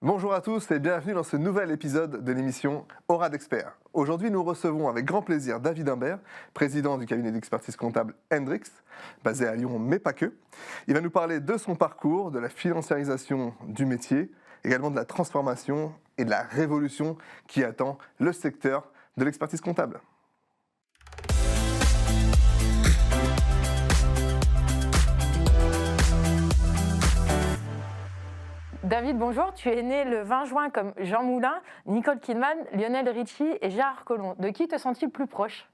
Bonjour à tous et bienvenue dans ce nouvel épisode de l'émission Aura d'experts. Aujourd'hui, nous recevons avec grand plaisir David Imbert, président du cabinet d'expertise comptable Hendrix, basé à Lyon, mais pas que. Il va nous parler de son parcours, de la financiarisation du métier, également de la transformation et de la révolution qui attend le secteur de l'expertise comptable. David, bonjour. Tu es né le 20 juin comme Jean Moulin, Nicole Kidman, Lionel Richie et Gérard Collomb. De qui te sens-tu le plus proche ?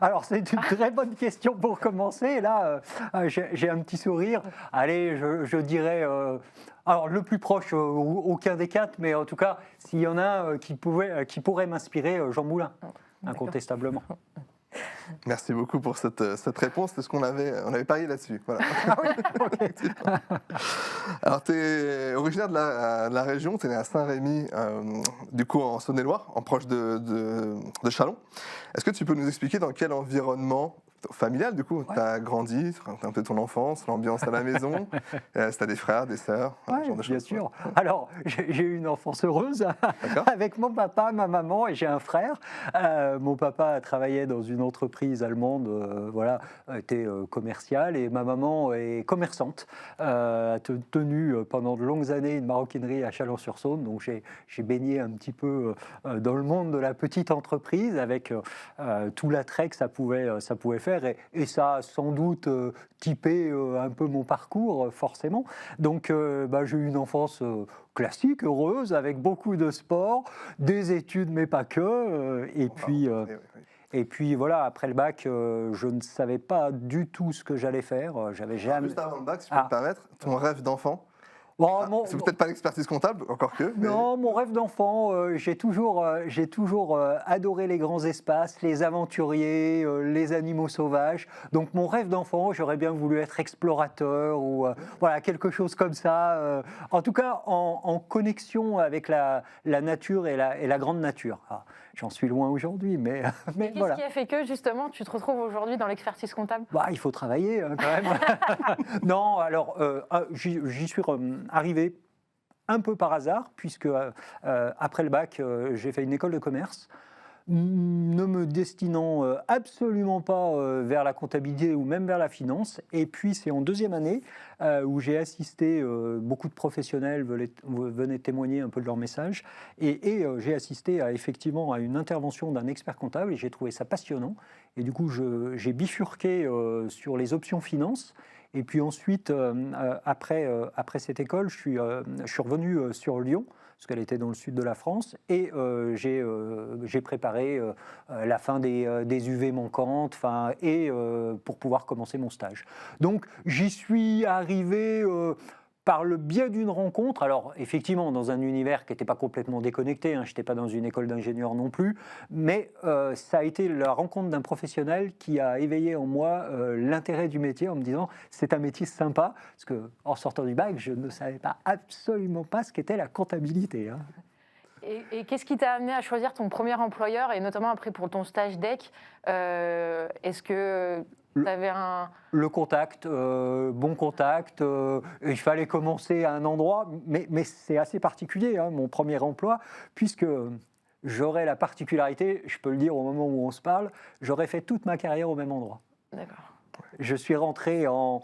Alors, c'est une très bonne question pour commencer. Là, j'ai un petit sourire. Allez, je dirais... alors, le plus proche, aucun des quatre, mais en tout cas, s'il y en a un qui pourrait m'inspirer, Jean Moulin, incontestablement. Merci beaucoup pour cette réponse, parce qu'on avait parié là-dessus. Voilà. Ah oui, ok. Alors, tu es originaire de la région, tu es né à Saint-Rémy, du coup en Saône-et-Loire, en proche de Châlons. Est-ce que tu peux nous expliquer dans quel environnement familial, du coup, tu as grandi, un peu ton enfance, l'ambiance à la maison, si tu as des frères, des sœurs, Oui, ce genre de bien choses. sûr. Alors, j'ai eu une enfance heureuse avec mon papa, ma maman et j'ai un frère. Mon papa travaillait dans une entreprise allemande, était commercial et ma maman est commerçante. A tenu pendant de longues années une maroquinerie à Chalon-sur-Saône, donc j'ai baigné un petit peu dans le monde de la petite entreprise avec tout l'attrait que ça pouvait faire. Et ça a sans doute typé un peu mon parcours, forcément. Donc, j'ai eu une enfance classique, heureuse, avec beaucoup de sport, des études, mais pas que. Et puis voilà, après le bac, je ne savais pas du tout ce que j'allais faire. J'avais jamais... Juste avant le bac, si je peux me permettre, ton rêve d'enfant. C'est peut-être pas l'expertise comptable, encore que. Mais... Non, mon rêve d'enfant, j'ai toujours adoré les grands espaces, les aventuriers, les animaux sauvages. Donc mon rêve d'enfant, j'aurais bien voulu être explorateur ou quelque chose comme ça. En tout cas, en connexion avec la nature et la grande nature. J'en suis loin aujourd'hui, mais Qu'est-ce qui a fait que, justement, tu te retrouves aujourd'hui dans l'expertise comptable ? Il faut travailler, quand même. Non, alors, j'y suis arrivé un peu par hasard, puisque après le bac, j'ai fait une école de commerce, ne me destinant absolument pas vers la comptabilité ou même vers la finance. Et puis, c'est en deuxième année où j'ai assisté, beaucoup de professionnels venaient témoigner un peu de leur message, et j'ai assisté effectivement à une intervention d'un expert comptable, et j'ai trouvé ça passionnant. Et du coup, j'ai bifurqué sur les options finance. Et puis ensuite, après cette école, je suis revenu sur Lyon, parce qu'elle était dans le sud de la France, et j'ai préparé la fin des UV manquantes, pour pouvoir commencer mon stage. Donc j'y suis arrivé par le biais d'une rencontre, alors effectivement dans un univers qui n'était pas complètement déconnecté, je n'étais pas dans une école d'ingénieur non plus, mais ça a été la rencontre d'un professionnel qui a éveillé en moi l'intérêt du métier en me disant c'est un métier sympa, parce qu'en sortant du bac, je ne savais absolument pas ce qu'était la comptabilité. Et qu'est-ce qui t'a amené à choisir ton premier employeur, et notamment après pour ton stage DEC est-ce que tu avais le contact, bon contact, il fallait commencer à un endroit, mais c'est assez particulier, mon premier emploi, puisque j'aurais la particularité, je peux le dire au moment où on se parle, j'aurais fait toute ma carrière au même endroit. D'accord. Je suis rentré en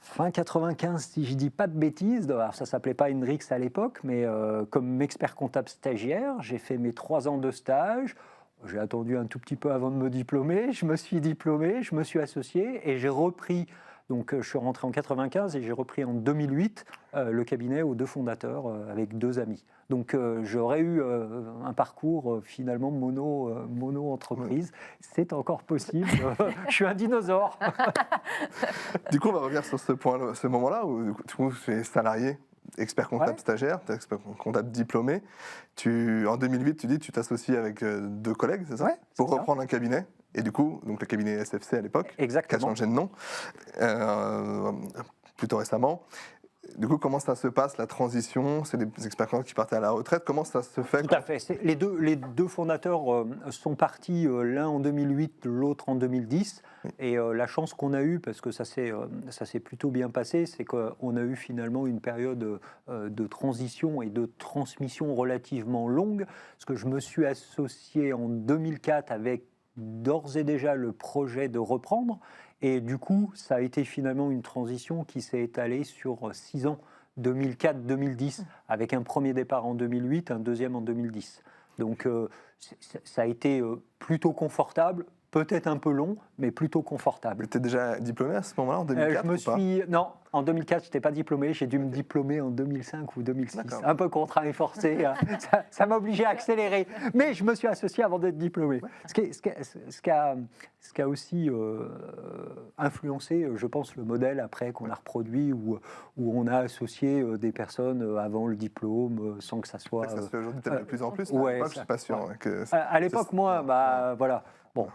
fin 95, si je ne dis pas de bêtises. Alors ça ne s'appelait pas Hendrix à l'époque, mais comme expert comptable stagiaire, j'ai fait mes 3 ans de stage. J'ai attendu un tout petit peu avant de me diplômer. Je me suis diplômé, je me suis associé et j'ai repris. Donc je suis rentré en 95 et j'ai repris en 2008 le cabinet aux 2 fondateurs avec 2 amis. Donc j'aurais eu un parcours finalement mono-entreprise. C'est encore possible. Je suis un dinosaure. Du coup, on va revenir sur ce moment-là où tu es salarié, expert comptable stagiaire, expert comptable diplômé. En 2008, tu dis tu t'associes avec 2 collègues, c'est ça ? Pour reprendre un cabinet. Et du coup, donc le cabinet SFC à l'époque, qui a changé de nom plutôt récemment. du coup, comment ça se passe, la transition? C'est des experts qui partaient à la retraite. Comment ça se fait? Tout à fait. Les deux fondateurs sont partis, l'un en 2008, l'autre en 2010. Et la chance qu'on a eue, parce que ça s'est plutôt bien passé, c'est qu'on a eu finalement une période de transition et de transmission relativement longue. Parce que je me suis associé en 2004 avec d'ores et déjà le projet de reprendre. Et du coup, ça a été finalement une transition qui s'est étalée sur 6 ans. 2004-2010, avec un premier départ en 2008, un deuxième en 2010. Donc ça a été plutôt confortable, peut-être un peu long, mais plutôt confortable. Tu étais déjà diplômé à ce moment-là, en 2004 Non, en 2004, je n'étais pas diplômé, j'ai dû me diplômer en 2005 ou 2006. D'accord. Un peu contraint et forcé, hein. Ça m'a obligé à accélérer. Mais je me suis associé avant d'être diplômé. Ce qui a aussi influencé, je pense, le modèle après qu'on a reproduit, où on a associé des personnes avant le diplôme, sans que ça soit... Ça se fait aujourd'hui peut-être de plus en plus, mais ouais, à l'époque, je ne suis pas sûr. ouais. Que À l'époque, moi, voilà. Bon.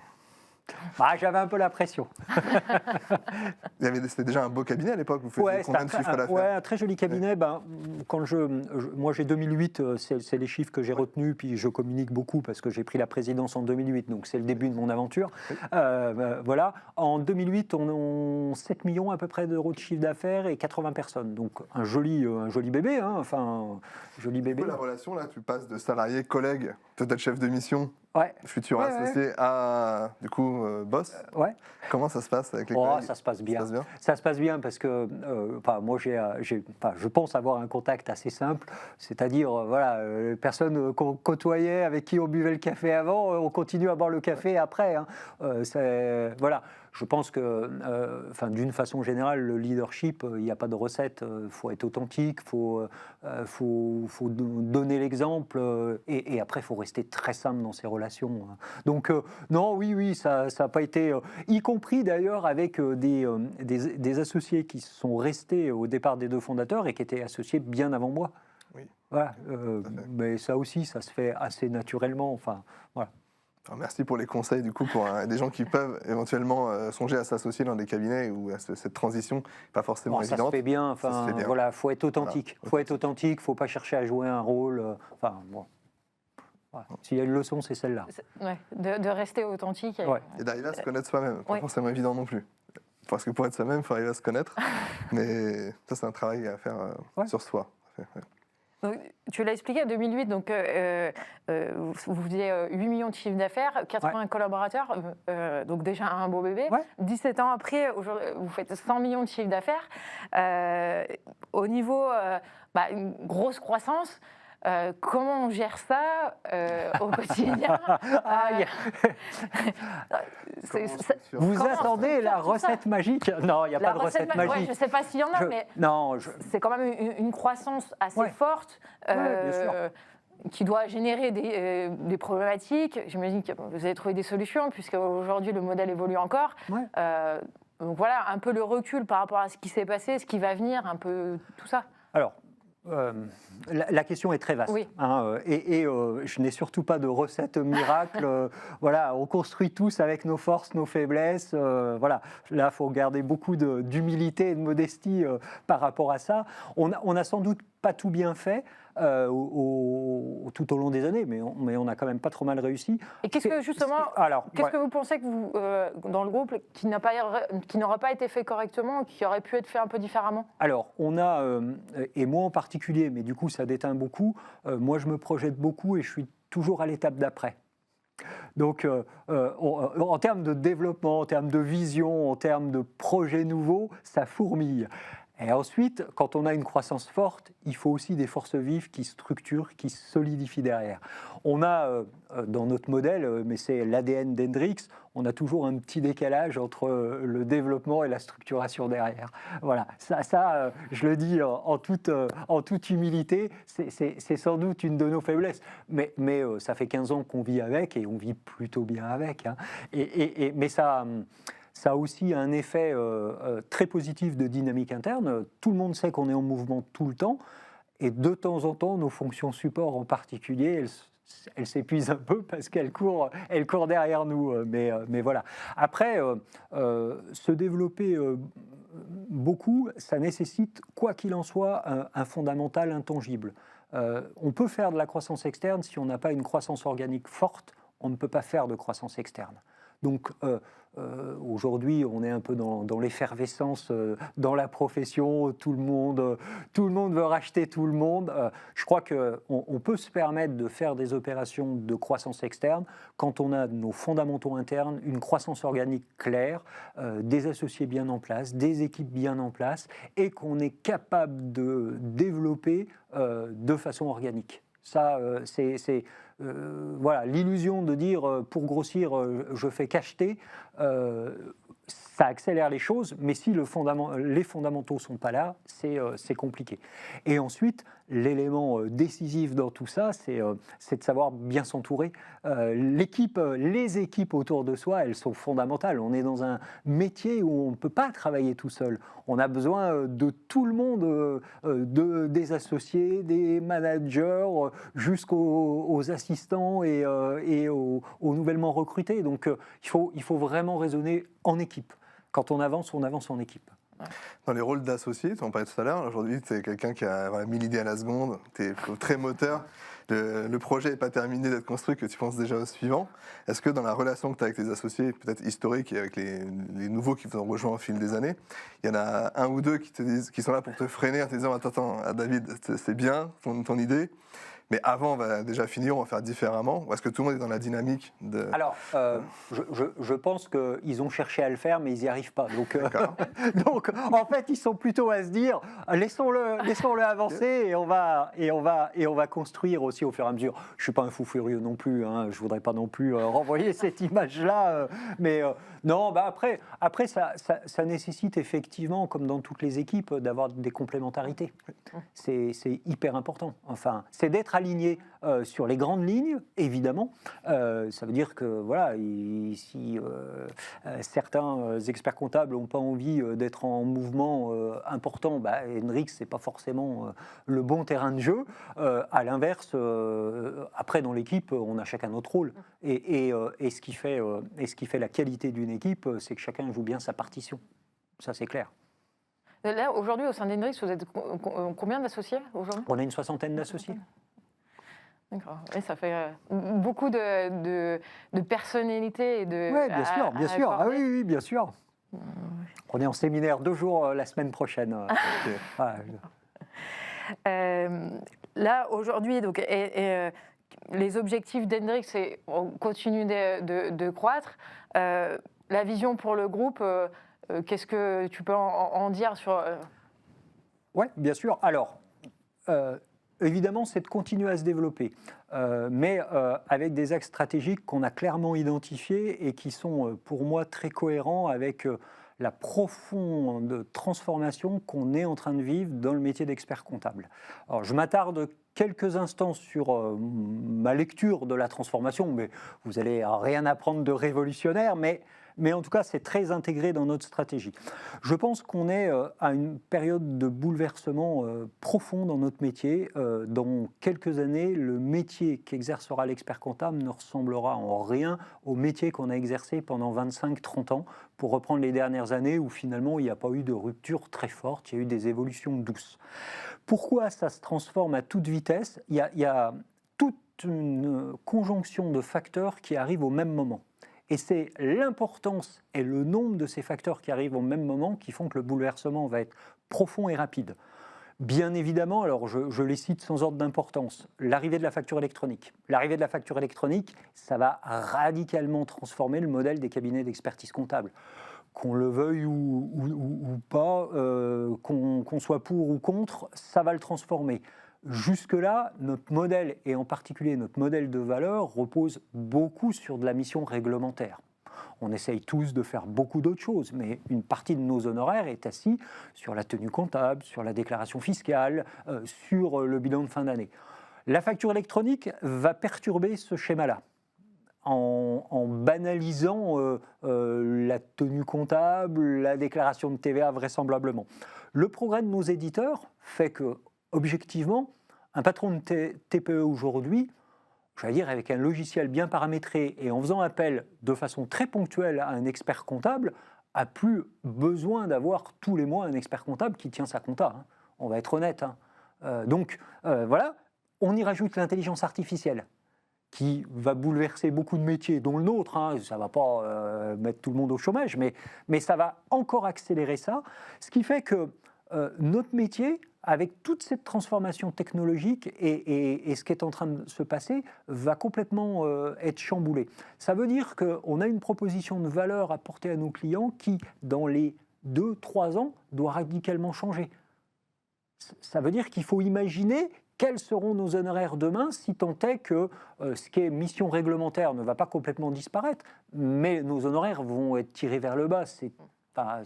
J'avais un peu la pression. C'était déjà un beau cabinet à l'époque. Vous faisiez combien de chiffres d'affaires? Ouais, un très joli cabinet. Quand moi, j'ai 2008, c'est les chiffres que j'ai retenus, puis je communique beaucoup parce que j'ai pris la présidence en 2008, donc c'est le début de mon aventure. Voilà. En 2008, on a 7 millions à peu près d'euros de chiffre d'affaires et 80 personnes. Donc un joli bébé, hein, enfin, joli bébé. La relation, là, tu passes de salarié, collègue, peut-être chef de mission, futur associé, à, du coup, boss. Comment ça se passe avec les collègues? Ça se passe bien. Ça se passe bien parce que moi, je pense avoir un contact assez simple, c'est-à-dire, les personnes qu'on côtoyait, avec qui on buvait le café avant, on continue à boire le café après. Hein. Voilà. Je pense que, d'une façon générale, le leadership, il n'y a pas de recette. Il faut être authentique, il faut donner l'exemple, et après, il faut rester très simple dans ses relations. Donc, non, oui, ça n'a pas été... y compris d'ailleurs avec des associés qui sont restés au départ des deux fondateurs et qui étaient associés bien avant moi. Oui. Voilà, mais ça aussi, ça se fait assez naturellement. Enfin, voilà. Alors, merci pour les conseils, du coup, pour des gens qui peuvent éventuellement songer à s'associer dans des cabinets où cette transition n'est pas forcément évidente. Ça se fait bien, voilà, faut être authentique. Voilà. Faut être authentique, faut pas chercher à jouer un rôle. Voilà. S'il y a une leçon, c'est celle-là. De rester authentique. Et d'arriver à se connaître soi-même, pas forcément évident non plus. Parce que pour être soi-même, il faut arriver à se connaître. Mais ça, c'est un travail à faire sur soi. Donc, tu l'as expliqué, en 2008, donc, vous faisiez 8 millions de chiffre d'affaires, 80 collaborateurs, donc déjà un beau bébé. 17 ans après, vous faites 100 millions de chiffre d'affaires. Au niveau, une grosse croissance. Comment on gère ça au quotidien? Vous attendez la recette magique? Non, il n'y a pas de recette magique. Je ne sais pas s'il y en a, mais c'est quand même une croissance assez forte qui doit générer des problématiques. J'imagine que vous avez trouvé des solutions, puisque aujourd'hui le modèle évolue encore. Donc voilà, un peu le recul par rapport à ce qui s'est passé, ce qui va venir, un peu tout ça. Alors, la question est très vaste, et je n'ai surtout pas de recette miracle. On construit tous avec nos forces, nos faiblesses. Là, il faut garder beaucoup d'humilité et de modestie par rapport à ça. On a sans doute pas tout bien fait tout au long des années, mais on a quand même pas trop mal réussi. Et qu'est-ce que vous pensez que dans le groupe qui n'aura pas été fait correctement, qui aurait pu être fait un peu différemment? Alors, on a, et moi en particulier, mais du coup ça déteint beaucoup, moi je me projette beaucoup et je suis toujours à l'étape d'après. Donc, en termes de développement, en termes de vision, en termes de projets nouveaux, ça fourmille. Et ensuite, quand on a une croissance forte, il faut aussi des forces vives qui structurent, qui solidifient derrière. On a, dans notre modèle, mais c'est l'ADN d'Hendrix, on a toujours un petit décalage entre le développement et la structuration derrière. Voilà, ça je le dis en toute humilité, c'est sans doute une de nos faiblesses. Mais ça fait 15 ans qu'on vit avec et on vit plutôt bien avec. Hein. Mais ça a aussi un effet très positif de dynamique interne. Tout le monde sait qu'on est en mouvement tout le temps. Et de temps en temps, nos fonctions support en particulier, elles s'épuisent un peu parce qu'elles courent derrière nous. Mais voilà. Après, se développer beaucoup, ça nécessite, quoi qu'il en soit, un fondamental intangible. On peut faire de la croissance externe si on n'a pas une croissance organique forte, on ne peut pas faire de croissance externe. Donc aujourd'hui, on est un peu dans l'effervescence dans la profession, tout le monde veut racheter tout le monde. Je crois qu'on peut se permettre de faire des opérations de croissance externe quand on a nos fondamentaux internes, une croissance organique claire, des associés bien en place, des équipes bien en place, et qu'on est capable de développer de façon organique. Ça, voilà, l'illusion de dire pour grossir, je fais qu'acheter, ça accélère les choses, mais si les fondamentaux ne sont pas là, c'est compliqué. Et ensuite, l'élément décisif dans tout ça, c'est de savoir bien s'entourer. Les équipes autour de soi, elles sont fondamentales. On est dans un métier où on ne peut pas travailler tout seul. On a besoin de tout le monde, des associés, des managers, jusqu'aux assistants et aux nouvellement recrutés. Donc il faut vraiment raisonner en équipe. Quand on avance en équipe. Dans les rôles d'associé, tu en parlais tout à l'heure, aujourd'hui tu es quelqu'un qui a 1000 idées à la seconde, tu es très moteur, le projet n'est pas terminé d'être construit, que tu penses déjà au suivant. Est-ce que dans la relation que tu as avec tes associés, peut-être historiques et avec les nouveaux qui vous ont rejoint au fil des années, il y en a un ou deux qui sont là pour te freiner en te disant attends David, c'est bien ton idée, mais avant, on va déjà finir, on va faire différemment. Ou est-ce que tout le monde est dans la dynamique de... Alors, je pense qu'ils ont cherché à le faire, mais ils n'y arrivent pas. Donc, en fait, ils sont plutôt à se dire, laissons-le avancer et on va construire aussi au fur et à mesure. Je ne suis pas un fou furieux non plus, hein, je ne voudrais pas non plus renvoyer cette image-là. Mais non, après ça nécessite effectivement, comme dans toutes les équipes, d'avoir des complémentarités. C'est hyper important. Enfin, c'est d'être aligné sur les grandes lignes, évidemment. Ça veut dire que voilà, si certains experts comptables n'ont pas envie d'être en mouvement important, Hendrix, ce n'est pas forcément le bon terrain de jeu. À l'inverse, après dans l'équipe, on a chacun notre rôle. Et ce qui fait la qualité d'une équipe, c'est que chacun joue bien sa partition. Ça, c'est clair. Là, aujourd'hui, au sein d'Hendrix, vous êtes combien d'associés aujourd'hui ? On a une 60aine d'associés. D'accord. Et ça fait beaucoup de personnalité et de. Oui, bien sûr. Ah oui, bien sûr. On est en séminaire 2 jours la semaine prochaine. Là, aujourd'hui, donc, les objectifs d'Hendrix, c'est on continue de croître. La vision pour le groupe, qu'est-ce que tu peux en dire sur. Oui, bien sûr. Alors. Évidemment, c'est de continuer à se développer, mais avec des axes stratégiques qu'on a clairement identifiés et qui sont, pour moi, très cohérents avec la profonde transformation qu'on est en train de vivre dans le métier d'expert comptable. Alors, je m'attarde quelques instants sur ma lecture de la transformation, mais vous n'allez rien apprendre de révolutionnaire, mais en tout cas, c'est très intégré dans notre stratégie. Je pense qu'on est à une période de bouleversement profond dans notre métier. Dans quelques années, le métier qu'exercera l'expert comptable ne ressemblera en rien au métier qu'on a exercé pendant 25-30 ans, pour reprendre les dernières années où finalement il n'y a pas eu de rupture très forte, il y a eu des évolutions douces. Pourquoi ça se transforme à toute vitesse ? Il y a toute une conjonction de facteurs qui arrivent au même moment. Et c'est l'importance et le nombre de ces facteurs qui arrivent au même moment qui font que le bouleversement va être profond et rapide. Bien évidemment, alors je les cite sans ordre d'importance, l'arrivée de la facture électronique. L'arrivée de la facture électronique, ça va radicalement transformer le modèle des cabinets d'expertise comptable. Qu'on le veuille ou pas, qu'on soit pour ou contre, ça va le transformer. Jusque-là, notre modèle, et en particulier notre modèle de valeur, repose beaucoup sur de la mission réglementaire. On essaye tous de faire beaucoup d'autres choses, mais une partie de nos honoraires est assise sur la tenue comptable, sur la déclaration fiscale, sur le bilan de fin d'année. La facture électronique va perturber ce schéma-là, en banalisant la tenue comptable, la déclaration de TVA vraisemblablement. Le progrès de nos éditeurs fait que, objectivement, un patron de TPE aujourd'hui, j'allais dire avec un logiciel bien paramétré et en faisant appel de façon très ponctuelle à un expert comptable, a plus besoin d'avoir tous les mois un expert comptable qui tient sa compta. Hein. On va être honnête. Hein. Donc voilà, on y rajoute l'intelligence artificielle qui va bouleverser beaucoup de métiers, dont le nôtre. Hein. Ça ne va pas mettre tout le monde au chômage, mais ça va encore accélérer ça. Ce qui fait que notre métier, avec toute cette transformation technologique et ce qui est en train de se passer, va complètement être chamboulé. Ça veut dire qu'on a une proposition de valeur à porter à nos clients qui, dans les 2-3 ans, doit radicalement changer. Ça veut dire qu'il faut imaginer quels seront nos honoraires demain, si tant est que ce qui est mission réglementaire ne va pas complètement disparaître, mais nos honoraires vont être tirés vers le bas. C'est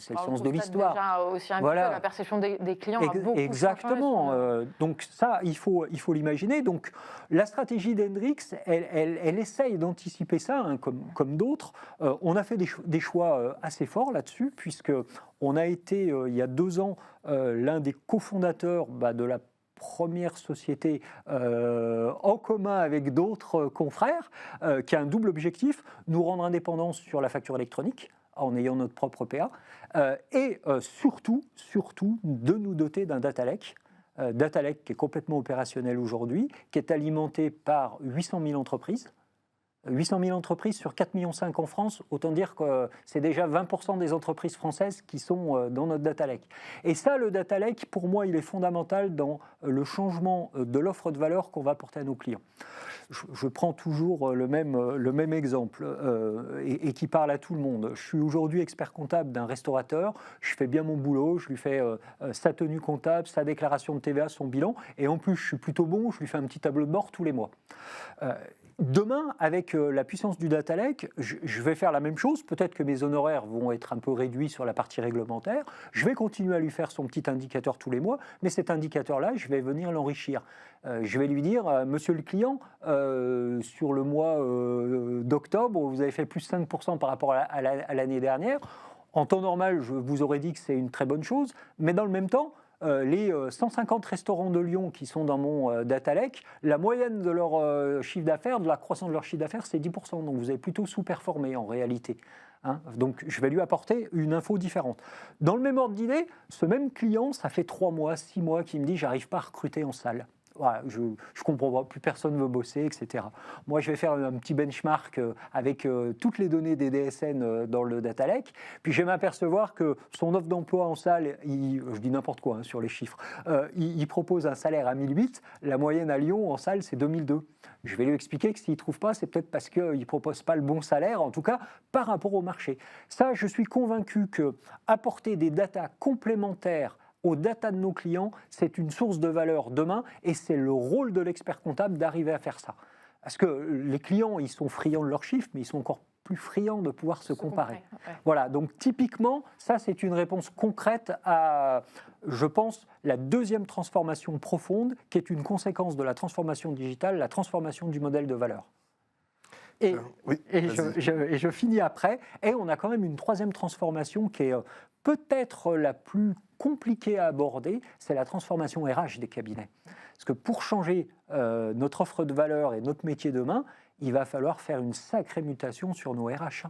le sens de l'histoire. Déjà aussi voilà. La perception des clients a beaucoup exactement. changé. Donc ça, il faut l'imaginer. Donc la stratégie d'Hendrix, elle essaye d'anticiper ça, hein, comme d'autres. On a fait des choix assez forts là-dessus, puisque on a été, il y a 2 ans, l'un des cofondateurs de la première société en commun avec d'autres confrères, qui a un double objectif, nous rendre indépendants sur la facture électronique, en ayant notre propre PA, et surtout, de nous doter d'un data lake. Data lake qui est complètement opérationnel aujourd'hui, qui est alimenté par 800 000 entreprises. 800 000 entreprises sur 4,5 millions en France, autant dire que c'est déjà 20% des entreprises françaises qui sont dans notre data lake. Et ça, le data lake, pour moi, il est fondamental dans le changement de l'offre de valeur qu'on va apporter à nos clients. Je prends toujours le même exemple et qui parle à tout le monde. Je suis aujourd'hui expert comptable d'un restaurateur, je fais bien mon boulot, je lui fais sa tenue comptable, sa déclaration de TVA, son bilan, et en plus je suis plutôt bon, je lui fais un petit tableau de bord tous les mois. Demain, avec la puissance du data lake, je vais faire la même chose. Peut-être que mes honoraires vont être un peu réduits sur la partie réglementaire. Je vais continuer à lui faire son petit indicateur tous les mois, mais cet indicateur-là, je vais venir l'enrichir. Je vais lui dire, monsieur le client, sur le mois d'octobre, vous avez fait plus 5% par rapport à l'année dernière. En temps normal, je vous aurais dit que c'est une très bonne chose, mais dans le même temps, les 150 restaurants de Lyon qui sont dans mon data lake, la moyenne de leur chiffre d'affaires, de la croissance de leur chiffre d'affaires, c'est 10%. Donc vous avez plutôt sous-performé en réalité. Hein. Donc je vais lui apporter une info différente. Dans le même ordre d'idée, ce même client, ça fait 3 mois, 6 mois qu'il me dit « j'arrive pas à recruter en salle ». Voilà, je comprends pas, plus personne ne veut bosser, etc. Moi, je vais faire un petit benchmark avec toutes les données des DSN dans le data lake, puis je vais m'apercevoir que son offre d'emploi en salle, je dis n'importe quoi sur les chiffres, il propose un salaire à 1008, la moyenne à Lyon en salle, c'est 2002. Je vais lui expliquer que s'il ne trouve pas, c'est peut-être parce qu'il ne propose pas le bon salaire, en tout cas par rapport au marché. Ça, je suis convaincu qu'apporter des datas complémentaires aux data de nos clients, c'est une source de valeur demain et c'est le rôle de l'expert comptable d'arriver à faire ça. Parce que les clients, ils sont friands de leurs chiffres, mais ils sont encore plus friands de pouvoir se comparer. Ouais. Voilà, donc typiquement, ça c'est une réponse concrète à, je pense, la deuxième transformation profonde, qui est une conséquence de la transformation digitale, la transformation du modèle de valeur. Et je finis après, et on a quand même une troisième transformation qui est peut-être la plus compliquée à aborder, c'est la transformation RH des cabinets. Parce que pour changer notre offre de valeur et notre métier demain, il va falloir faire une sacrée mutation sur nos RH.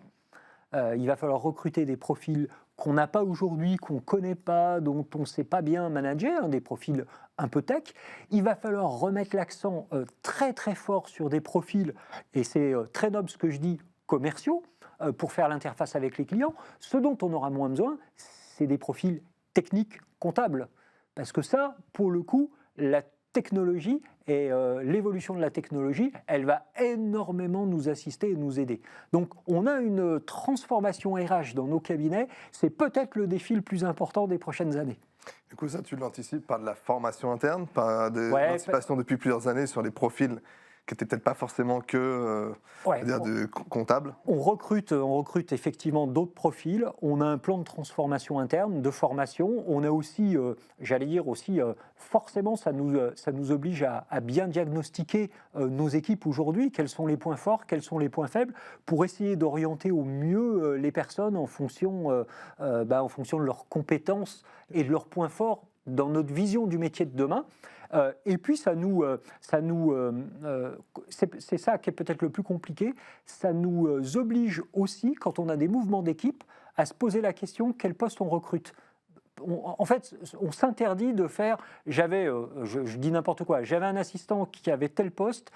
Il va falloir recruter des profils qu'on n'a pas aujourd'hui, qu'on ne connaît pas, dont on ne sait pas bien manager, des profils un peu tech. Il va falloir remettre l'accent très très fort sur des profils, et c'est très noble ce que je dis, commerciaux, pour faire l'interface avec les clients. Ce dont on aura moins besoin, c'est des profils techniques, comptables. Parce que ça, pour le coup, la technologie et l'évolution de la technologie, elle va énormément nous assister et nous aider. Donc on a une transformation RH dans nos cabinets, c'est peut-être le défi le plus important des prochaines années. Du coup, ça, tu l'anticipes par de la formation interne, par de l'anticipation depuis plusieurs années sur les profils qui n'étaient peut-être pas forcément que de comptables. On recrute effectivement d'autres profils. On a un plan de transformation interne, de formation. On a aussi, forcément, ça nous oblige à bien diagnostiquer nos équipes aujourd'hui. Quels sont les points forts, quels sont les points faibles, pour essayer d'orienter au mieux les personnes en fonction de leurs compétences et de leurs points forts dans notre vision du métier de demain. Et puis c'est ça qui est peut-être le plus compliqué, ça nous oblige aussi, quand on a des mouvements d'équipe, à se poser la question quel poste on recrute. En fait, on s'interdit de faire. Je dis n'importe quoi, j'avais un assistant qui avait tel poste,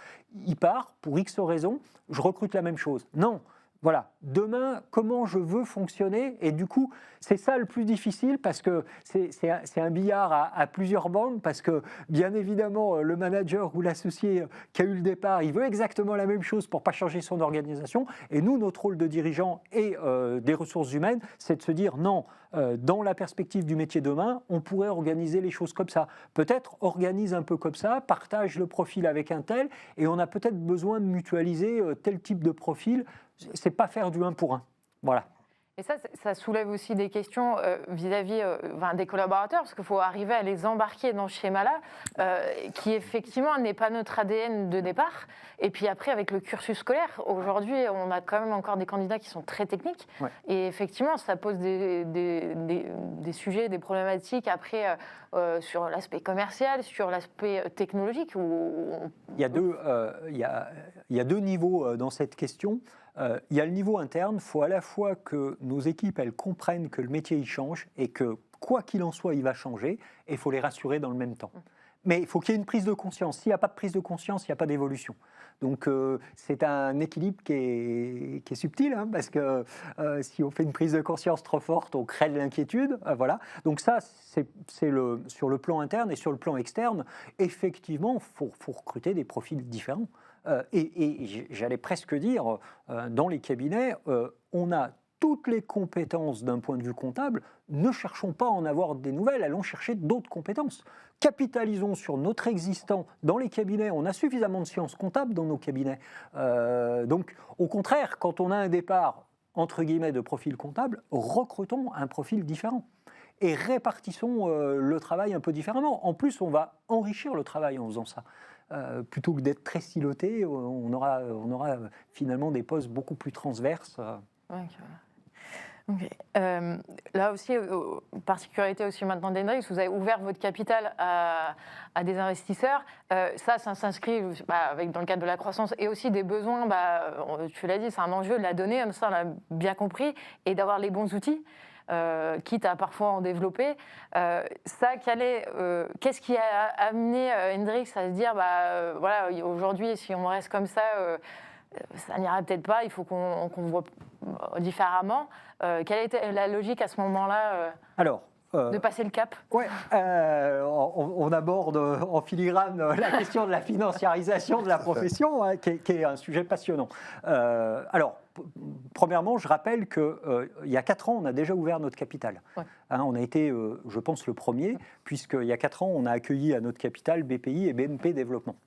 il part pour X raisons, je recrute la même chose. Non. Voilà, demain, comment je veux fonctionner? Et du coup, c'est ça le plus difficile parce que c'est un billard à plusieurs bandes parce que, bien évidemment, le manager ou l'associé qui a eu le départ, il veut exactement la même chose pour ne pas changer son organisation. Et nous, notre rôle de dirigeant et des ressources humaines, c'est de se dire non, dans la perspective du métier demain, on pourrait organiser les choses comme ça. Peut-être organise un peu comme ça, partage le profil avec un tel et on a peut-être besoin de mutualiser tel type de profil. C'est pas faire du 1 pour 1. Voilà. Et ça soulève aussi des questions vis-à-vis des collaborateurs, parce qu'il faut arriver à les embarquer dans ce schéma-là, qui effectivement n'est pas notre ADN de départ. Et puis après, avec le cursus scolaire, aujourd'hui, on a quand même encore des candidats qui sont très techniques. Ouais. Et effectivement, ça pose des sujets, des problématiques après sur l'aspect commercial, sur l'aspect technologique. Il y a deux niveaux dans cette question. Il y a le niveau interne, il faut à la fois que nos équipes elles comprennent que le métier il change et que quoi qu'il en soit il va changer et il faut les rassurer dans le même temps. Mais il faut qu'il y ait une prise de conscience. S'il n'y a pas de prise de conscience, il n'y a pas d'évolution. Donc c'est un équilibre qui est subtil, hein, parce que si on fait une prise de conscience trop forte, on crée de l'inquiétude. Voilà. Donc ça, c'est sur le plan interne et sur le plan externe, effectivement, il faut recruter des profils différents. Et j'allais presque dire, dans les cabinets, on a toutes les compétences d'un point de vue comptable, ne cherchons pas à en avoir des nouvelles, allons chercher d'autres compétences. Capitalisons sur notre existant dans les cabinets, on a suffisamment de sciences comptables dans nos cabinets. Donc, au contraire, quand on a un départ, entre guillemets, de profil comptable, recrutons un profil différent. Et répartissons le travail un peu différemment. En plus, on va enrichir le travail en faisant ça. Plutôt que d'être très siloté, on aura finalement des postes beaucoup plus transverses. Okay. Là aussi, particularité aussi maintenant d'Hendrix, vous avez ouvert votre capital à des investisseurs. Ça s'inscrit dans le cadre de la croissance et aussi des besoins. Tu l'as dit, c'est un enjeu de la donnée, ça on l'a bien compris, et d'avoir les bons outils. Quitte à parfois en développer. Qu'est-ce qui a amené Hendrix à se dire, voilà, aujourd'hui, si on reste comme ça, ça n'ira peut-être pas, il faut qu'on voit différemment. Quelle était la logique à ce moment-là de passer le cap? Ouais, on aborde en filigrane la question de la financiarisation de la profession, hein, qui est un sujet passionnant. Premièrement, je rappelle qu'il y a 4 ans, on a déjà ouvert notre capital. Ouais. Hein, on a été, je pense, le premier, puisqu'il y a 4 ans, on a accueilli à notre capital BPI et BNP Développement.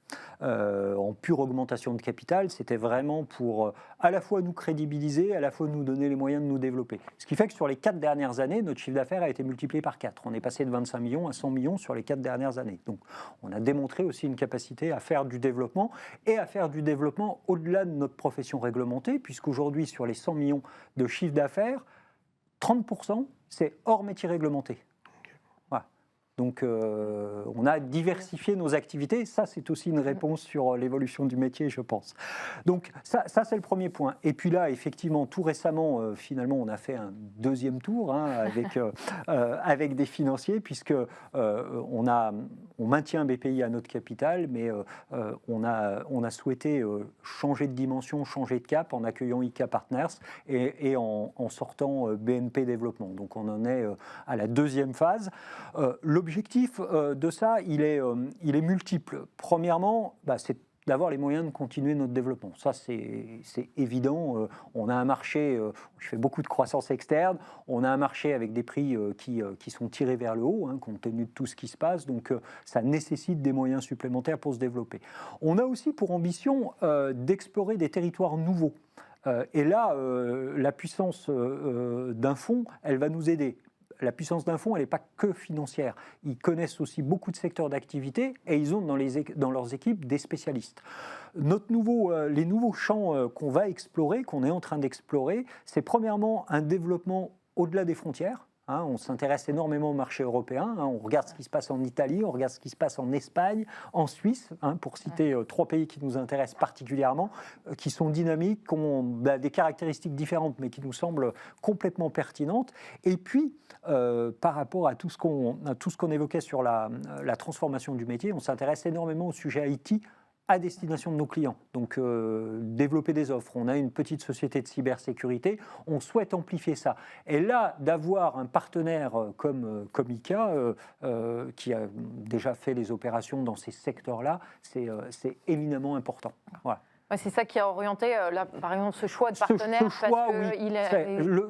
En pure augmentation de capital, c'était vraiment pour à la fois nous crédibiliser, à la fois nous donner les moyens de nous développer. Ce qui fait que sur les 4 dernières années, notre chiffre d'affaires a été multiplié par 4. On est passé de 25 millions à 100 millions sur les 4 dernières années. Donc, on a démontré aussi une capacité à faire du développement et à faire du développement au-delà de notre profession réglementée, puisqu'aujourd'hui, sur les 100 millions de chiffre d'affaires, 30%, c'est hors métier réglementé. Voilà. Donc, on a diversifié nos activités. Ça, c'est aussi une réponse sur l'évolution du métier, je pense. Donc, ça c'est le premier point. Et puis là, effectivement, tout récemment, finalement, on a fait un deuxième tour avec des financiers, puisque on maintient BPI à notre capital, mais on a souhaité changer de dimension, changer de cap en accueillant IK Partners et en sortant BNP Développement. Donc, on en est à la deuxième phase. L'objectif de ça, il est multiple. Premièrement, c'est d'avoir les moyens de continuer notre développement. Ça, c'est évident. On a un marché, je fais beaucoup de croissance externe, on a un marché avec des prix qui sont tirés vers le haut, hein, compte tenu de tout ce qui se passe, donc ça nécessite des moyens supplémentaires pour se développer. On a aussi pour ambition d'explorer des territoires nouveaux. Et là, la puissance d'un fonds, elle va nous aider. La puissance d'un fonds, elle n'est pas que financière. Ils connaissent aussi beaucoup de secteurs d'activité et ils ont dans leurs équipes des spécialistes. Les nouveaux champs qu'on est en train d'explorer, c'est premièrement un développement au-delà des frontières. On s'intéresse énormément au marché européen. On regarde ce qui se passe en Italie, on regarde ce qui se passe en Espagne, en Suisse, pour citer 3 pays qui nous intéressent particulièrement, qui sont dynamiques, qui ont des caractéristiques différentes, mais qui nous semblent complètement pertinentes. Et puis, par rapport à tout ce qu'on évoquait sur la transformation du métier, on s'intéresse énormément au sujet IT à destination de nos clients. Donc, développer des offres. On a une petite société de cybersécurité, on souhaite amplifier ça. Et là, d'avoir un partenaire comme IKEA, qui a déjà fait les opérations dans ces secteurs-là, c'est éminemment important. Voilà. Ouais, c'est ça qui a orienté, par exemple, ce choix de partenaire.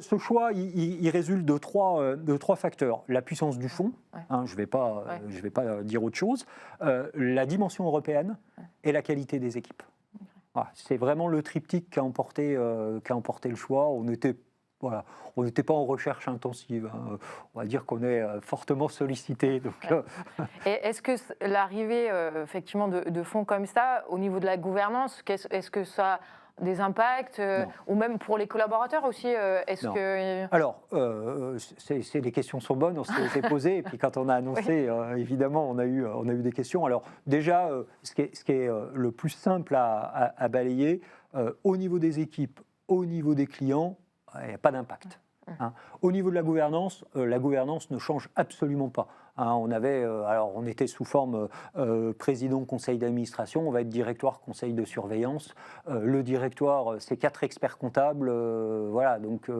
Ce choix, il résulte de trois facteurs. La puissance du fonds, je ne vais pas dire autre chose, la dimension européenne et la qualité des équipes. Voilà, c'est vraiment le triptyque qui a emporté le choix. On n'était pas en recherche intensive. On va dire qu'on est fortement sollicité. Et est-ce que l'arrivée effectivement de fonds comme ça, au niveau de la gouvernance, est-ce que ça a des impacts ou même pour les collaborateurs aussi Alors, les questions sont bonnes, on s'est posées, et puis quand on a annoncé, évidemment, on a eu des questions. Alors déjà, ce qui est le plus simple à balayer, au niveau des équipes, au niveau des clients, il n'y a pas d'impact. Au niveau de la gouvernance ne change absolument pas. On était sous forme président conseil d'administration, on va être directoire conseil de surveillance. Le directoire, c'est 4 experts comptables, donc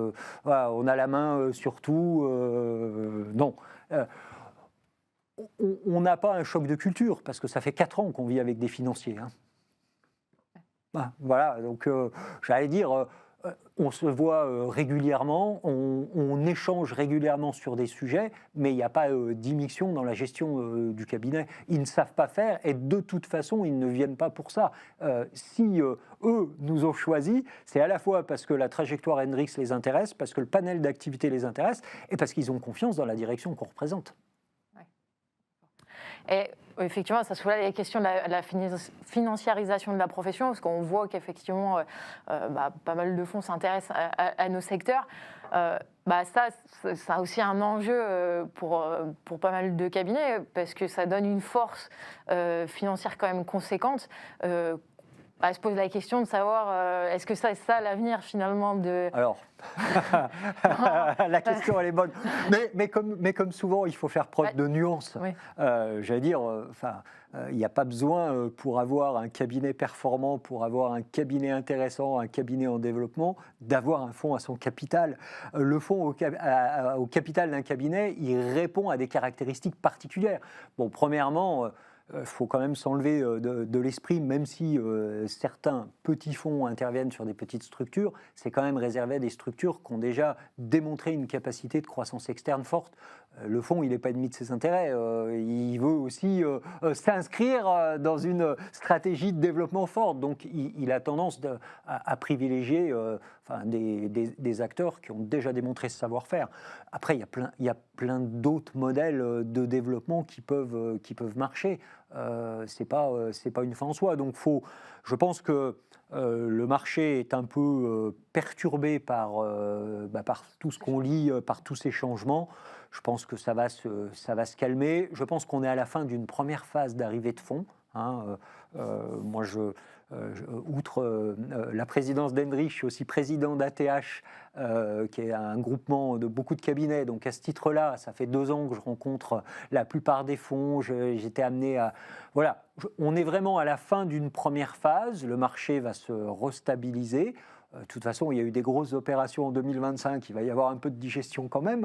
on a la main sur tout. Non. On n'a pas un choc de culture, parce que ça fait 4 ans qu'on vit avec des financiers. Voilà, donc j'allais dire... on se voit régulièrement, on échange régulièrement sur des sujets, mais il n'y a pas d'immixtion dans la gestion du cabinet. Ils ne savent pas faire et de toute façon, ils ne viennent pas pour ça. Si eux nous ont choisis, c'est à la fois parce que la trajectoire Hendrix les intéresse, parce que le panel d'activités les intéresse et parce qu'ils ont confiance dans la direction qu'on représente. Et effectivement, ça soulève les questions de la financiarisation de la profession, parce qu'on voit qu'effectivement, pas mal de fonds s'intéressent à nos secteurs. Ça a aussi un enjeu pour pas mal de cabinets, parce que ça donne une force financière quand même conséquente. Elle se pose la question de savoir est-ce que c'est ça l'avenir finalement de... Alors, la question elle est bonne, mais comme souvent il faut faire preuve de nuance. Oui. J'allais dire, il n'y a pas besoin pour avoir un cabinet performant, pour avoir un cabinet intéressant, un cabinet en développement, d'avoir un fonds à son capital. Le fonds au capital d'un cabinet, il répond à des caractéristiques particulières. Bon, premièrement, il faut quand même s'enlever de l'esprit, même si certains petits fonds interviennent sur des petites structures, c'est quand même réservé à des structures qui ont déjà démontré une capacité de croissance externe forte. Le fonds, il n'est pas ennemi de ses intérêts, il veut aussi s'inscrire dans une stratégie de développement forte, donc il a tendance à privilégier des acteurs qui ont déjà démontré ce savoir-faire. Après, il y a plein d'autres modèles de développement qui peuvent marcher. C'est pas une fin en soi. Donc je pense que le marché est un peu perturbé par tout ce qu'on lit, par tous ces changements. Je pense que ça va se calmer. Je pense qu'on est à la fin d'une première phase d'arrivée de fonds. Moi, outre la présidence d'Hendrix, je suis aussi président d'ATH, qui est un groupement de beaucoup de cabinets. Donc à ce titre-là, ça fait 2 ans que je rencontre la plupart des fonds. J'étais amené à... Voilà, on est vraiment à la fin d'une première phase. Le marché va se restabiliser. De toute façon, il y a eu des grosses opérations en 2025. Il va y avoir un peu de digestion quand même.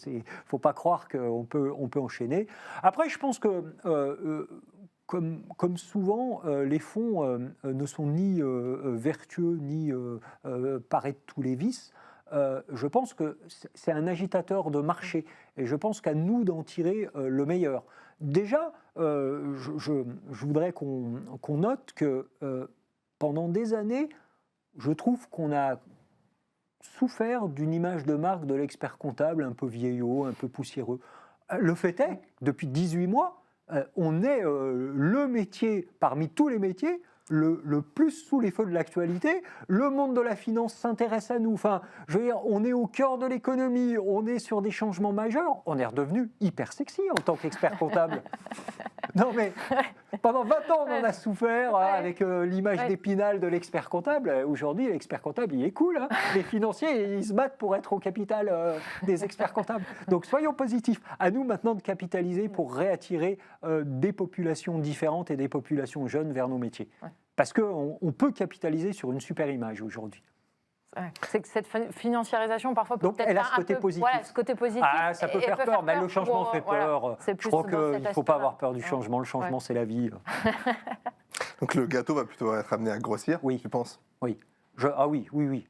Il ne faut pas croire qu'on peut enchaîner. Après, je pense que... Comme souvent, les fonds ne sont ni vertueux ni parés de tous les vices. Je pense que c'est un agitateur de marché et je pense qu'à nous d'en tirer le meilleur. Déjà, je voudrais qu'on note que pendant des années, je trouve qu'on a souffert d'une image de marque de l'expert comptable un peu vieillot, un peu poussiéreux. Le fait est, depuis 18 mois, on est le métier, parmi tous les métiers, le plus sous les feux de l'actualité. Le monde de la finance s'intéresse à nous. Enfin, je veux dire, on est au cœur de l'économie, on est sur des changements majeurs. On est redevenu hyper sexy en tant qu'expert comptable. Non mais, pendant 20 ans, on en a souffert avec l'image d'Épinal de l'expert comptable. Aujourd'hui, l'expert comptable, il est cool. Hein. Les financiers, ils se battent pour être au capital des experts comptables. Donc, soyons positifs. À nous maintenant de capitaliser pour réattirer des populations différentes et des populations jeunes vers nos métiers. Parce qu'on peut capitaliser sur une super image aujourd'hui. C'est que cette financiarisation, parfois, peut donc elle a ce côté positif. Voilà, ce côté positif. Ça peut faire peur, mais le changement fait peur. Voilà, je crois qu'il ne faut pas avoir peur du changement. Le changement, c'est la vie. Donc le gâteau va plutôt être amené à grossir, tu penses ? Oui. Oui.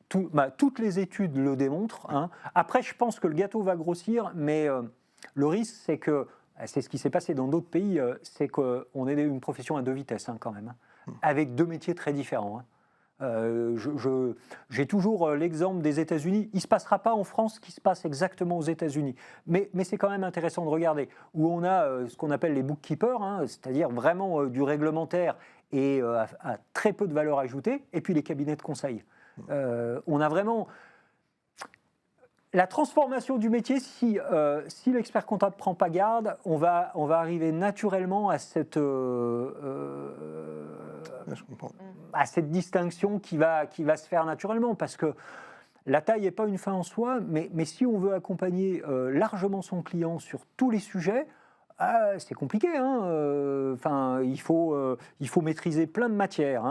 Toutes les études le démontrent. Hein. Après, je pense que le gâteau va grossir, mais le risque, c'est que, c'est ce qui s'est passé dans d'autres pays, c'est qu'on est une profession à deux vitesses quand même, avec deux métiers très différents. J'ai toujours l'exemple des États-Unis. Il ne se passera pas en France ce qui se passe exactement aux États-Unis. Mais c'est quand même intéressant de regarder, où on a ce qu'on appelle les bookkeepers, c'est-à-dire vraiment du réglementaire et à très peu de valeur ajoutée, et puis les cabinets de conseil. On a vraiment la transformation du métier. Si l'expert comptable ne prend pas garde, on va arriver naturellement à cette distinction qui va se faire naturellement, parce que la taille n'est pas une fin en soi, mais si on veut accompagner largement son client sur tous les sujets, c'est compliqué. Il faut maîtriser plein de matières.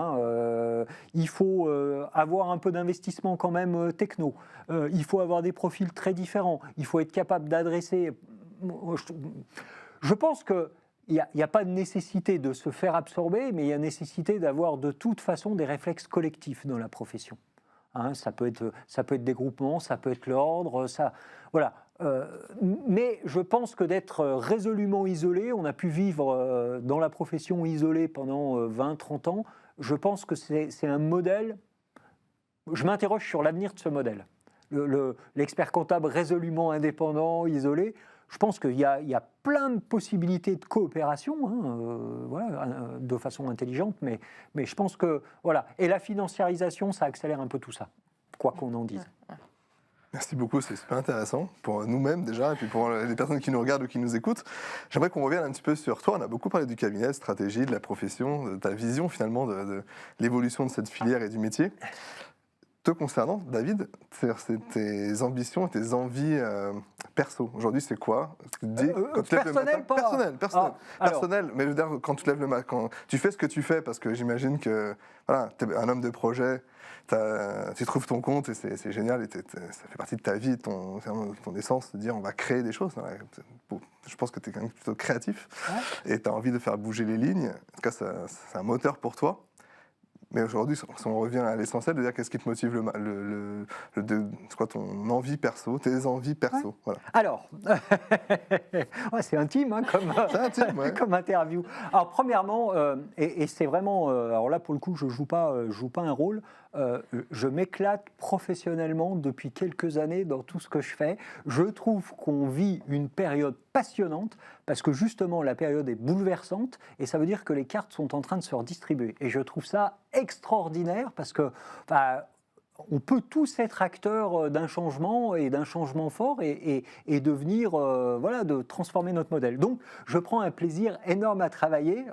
Il faut avoir un peu d'investissement quand même techno. Il faut avoir des profils très différents. Il faut être capable d'adresser. Je pense que il n'y a pas de nécessité de se faire absorber, mais il y a nécessité d'avoir de toute façon des réflexes collectifs dans la profession. Ça peut être des groupements, ça peut être l'ordre, voilà. Mais je pense que d'être résolument isolé, on a pu vivre dans la profession isolée pendant 20-30 ans, je pense que c'est un modèle. Je m'interroge sur l'avenir de ce modèle. L'expert comptable résolument indépendant, isolé, je pense qu'il y a plein de possibilités de coopération, de façon intelligente, mais je pense que, voilà. Et la financiarisation, ça accélère un peu tout ça, quoi qu'on en dise. Merci beaucoup, c'est super intéressant pour nous-mêmes déjà, et puis pour les personnes qui nous regardent ou qui nous écoutent. J'aimerais qu'on revienne un petit peu sur toi. On a beaucoup parlé du cabinet, de stratégie, de la profession, de ta vision finalement de l'évolution de cette filière et du métier. Te concernant, David, c'est tes ambitions et tes envies perso. Aujourd'hui, c'est quoi? Personnel, personnel, mais je veux dire, quand tu te lèves le matin, quand tu fais ce que tu fais, parce que j'imagine que voilà, tu es un homme de projet, tu trouves ton compte et c'est génial, et ça fait partie de ta vie, ton essence, de dire on va créer des choses. Je pense que tu es quand même plutôt créatif et tu as envie de faire bouger les lignes. En tout cas, c'est un moteur pour toi. Mais aujourd'hui, si on revient à l'essentiel, de dire qu'est-ce qui te motive c'est quoi ton envie perso, tes envies perso. Voilà. Alors, c'est intime, comme interview. Alors, premièrement, et c'est vraiment, alors là pour le coup, je joue pas un rôle. Je m'éclate professionnellement depuis quelques années dans tout ce que je fais. Je trouve qu'on vit une période passionnante parce que justement la période est bouleversante et ça veut dire que les cartes sont en train de se redistribuer. Et je trouve ça extraordinaire parce que on peut tous être acteurs d'un changement et d'un changement fort et devenir, de transformer notre modèle. Donc, je prends un plaisir énorme à travailler.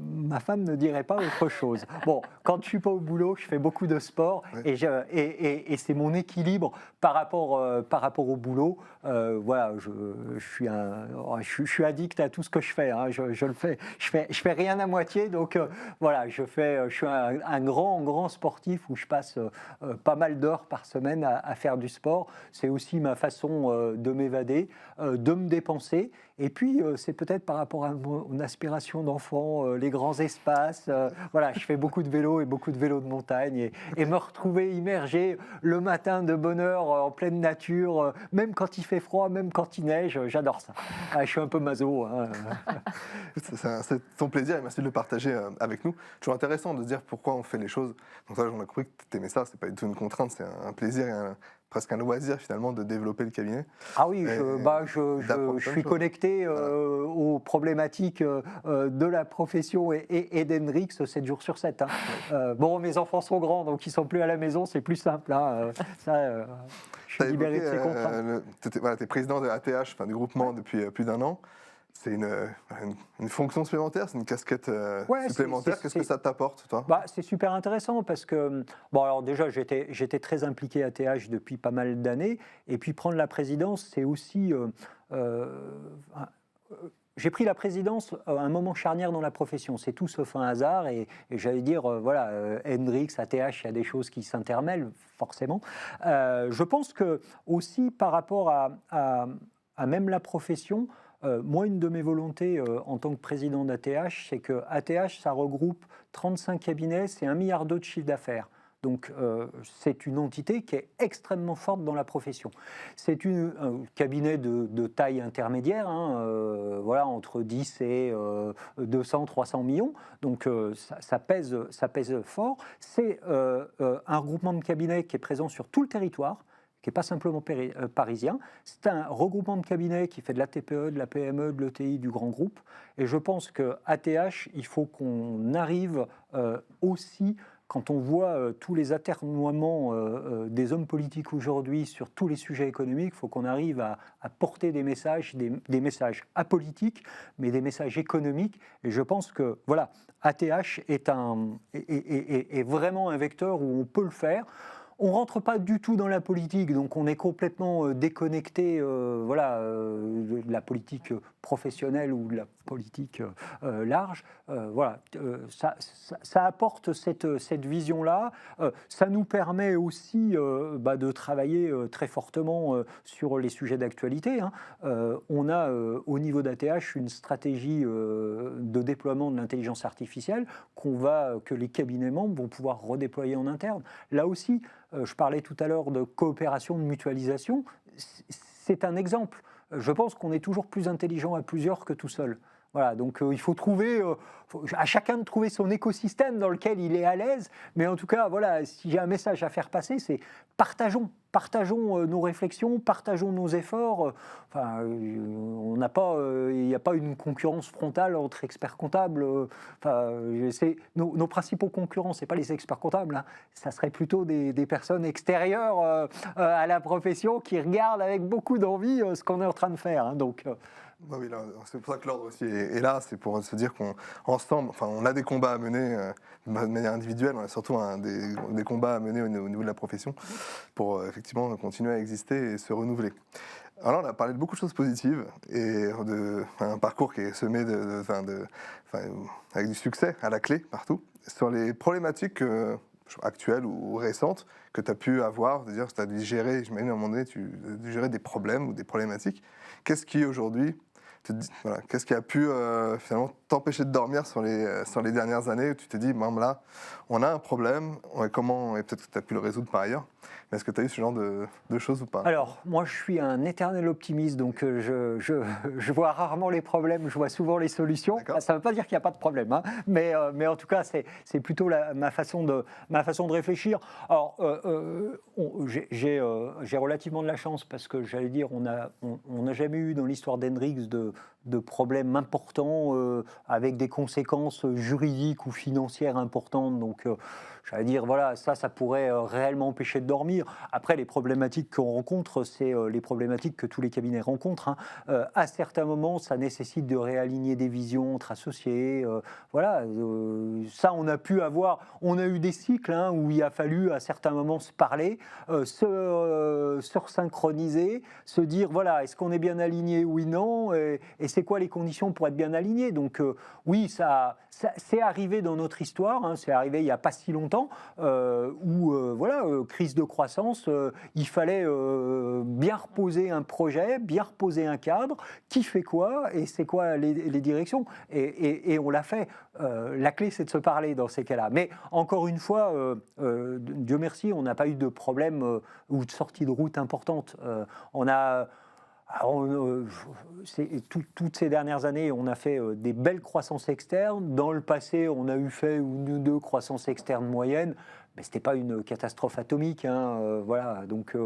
Ma femme ne dirait pas autre chose. Bon, quand je suis pas au boulot, je fais beaucoup de sport et c'est mon équilibre par rapport au boulot. Je suis addict à tout ce que je fais. Je le fais. Je fais rien à moitié. Donc, je suis un grand sportif où je passe pas mal d'heures par semaine à faire du sport. C'est aussi ma façon de m'évader, de me dépenser. Et puis, c'est peut-être par rapport à mon aspiration d'enfant, les grands espaces. Je fais beaucoup de vélo et beaucoup de vélo de montagne. Et me retrouver immergé le matin de bonne heure en pleine nature, même quand il fait froid, même quand il neige, j'adore ça. Je suis un peu maso. C'est ton plaisir et merci de le partager avec nous. Toujours intéressant de dire pourquoi on fait les choses. Donc ça, j'en ai compris que tu aimais ça. C'est pas du tout une contrainte, c'est un plaisir et presque un loisir finalement de développer le cabinet. Ah oui, je suis connecté aux problématiques de la profession et d'Hendrix 7 jours sur 7. Bon, mes enfants sont grands, donc ils sont plus à la maison, c'est plus simple. Je suis libéré de ces contraintes. Tu es président de ATH, du groupement, depuis plus d'1 an. C'est une fonction supplémentaire, c'est une casquette supplémentaire. Qu'est-ce que ça t'apporte, toi? C'est super intéressant parce que, alors déjà, j'étais très impliqué à TH depuis pas mal d'années. Et puis prendre la présidence, c'est aussi... j'ai pris la présidence à un moment charnière dans la profession. C'est tout sauf un hasard. Et j'allais dire, Hendrix, ATH, il y a des choses qui s'intermêlent, forcément. Je pense que aussi par rapport à même la profession... moi, une de mes volontés en tant que président d'ATH, c'est que ATH, ça regroupe 35 cabinets, c'est 1,2 milliard de chiffre d'affaires. Donc, c'est une entité qui est extrêmement forte dans la profession. C'est un cabinet de taille intermédiaire, entre 10 et 200, 300 millions. Donc, ça pèse fort. C'est un regroupement de cabinets qui est présent sur tout le territoire, qui n'est pas simplement parisien. C'est un regroupement de cabinets qui fait de la TPE, de la PME, de l'ETI, du grand groupe. Et je pense qu'à ATH, il faut qu'on arrive aussi, quand on voit tous les atermoiements des hommes politiques aujourd'hui sur tous les sujets économiques, il faut qu'on arrive à porter des messages apolitiques, mais des messages économiques. Et je pense que ATH est vraiment un vecteur où on peut le faire. On ne rentre pas du tout dans la politique, donc on est complètement déconnecté de la politique professionnelle ou de la politique large. Ça apporte cette vision-là. Ça nous permet aussi de travailler très fortement sur les sujets d'actualité. On a au niveau d'ATH une stratégie de déploiement de l'intelligence artificielle que les cabinets membres vont pouvoir redéployer en interne. Là aussi, je parlais tout à l'heure de coopération, de mutualisation. C'est un exemple. Je pense qu'on est toujours plus intelligent à plusieurs que tout seul. Voilà, donc il faut trouver, à chacun de trouver son écosystème dans lequel il est à l'aise. Mais en tout cas, si j'ai un message à faire passer, c'est partageons nos réflexions, partageons nos efforts. Il n'y a pas une concurrence frontale entre experts comptables. Nos principaux concurrents, ce n'est pas les experts comptables. Ça serait plutôt des personnes extérieures à la profession qui regardent avec beaucoup d'envie ce qu'on est en train de faire. Oui, c'est pour ça que l'ordre aussi est là, c'est pour se dire qu'ensemble, on a des combats à mener de manière individuelle, on a surtout des combats à mener au niveau de la profession pour effectivement continuer à exister et se renouveler. Alors là, on a parlé de beaucoup de choses positives et un parcours qui est semé avec du succès à la clé partout. Sur les problématiques actuelles ou récentes que tu as pu avoir, c'est-à-dire que tu as dû gérer, j'imagine à un moment donné, tu as dû gérer des problèmes ou des problématiques. Qu'est-ce qui aujourd'hui, qu'est-ce qui a pu finalement t'empêcher de dormir sur les dernières années où tu t'es dit, là, on a un problème, et peut-être que tu as pu le résoudre par ailleurs, mais est-ce que tu as eu ce genre de choses ou pas? Alors, moi, je suis un éternel optimiste, donc je vois rarement les problèmes, je vois souvent les solutions. Ça ne veut pas dire qu'il n'y a pas de problème, mais en tout cas, c'est plutôt ma façon de réfléchir. Alors, j'ai relativement de la chance parce que, j'allais dire, on n'a jamais eu dans l'histoire d'Hendrix de problèmes importants avec des conséquences juridiques ou financières importantes. Donc, j'allais dire, ça pourrait réellement empêcher de dormir. Après, les problématiques qu'on rencontre, c'est les problématiques que tous les cabinets rencontrent. À certains moments, ça nécessite de réaligner des visions entre associés. Ça, on a eu des cycles où il a fallu à certains moments se parler, se synchroniser, se dire, est-ce qu'on est bien aligné, oui, non, et c'est quoi les conditions pour être bien aligné. Donc, oui, ça c'est arrivé dans notre histoire, c'est arrivé il n'y a pas si longtemps, où, crise de croissance, il fallait bien reposer un projet, bien reposer un cadre, qui fait quoi et c'est quoi les directions, et on l'a fait. La clé, c'est de se parler dans ces cas-là. Mais encore une fois, Dieu merci, on n'a pas eu de problème ou de sortie de route importante. Toutes ces dernières années, on a fait des belles croissances externes. Dans le passé, on a fait une ou deux croissances externes moyennes. mais ce n'était pas une catastrophe atomique. Hein, voilà, donc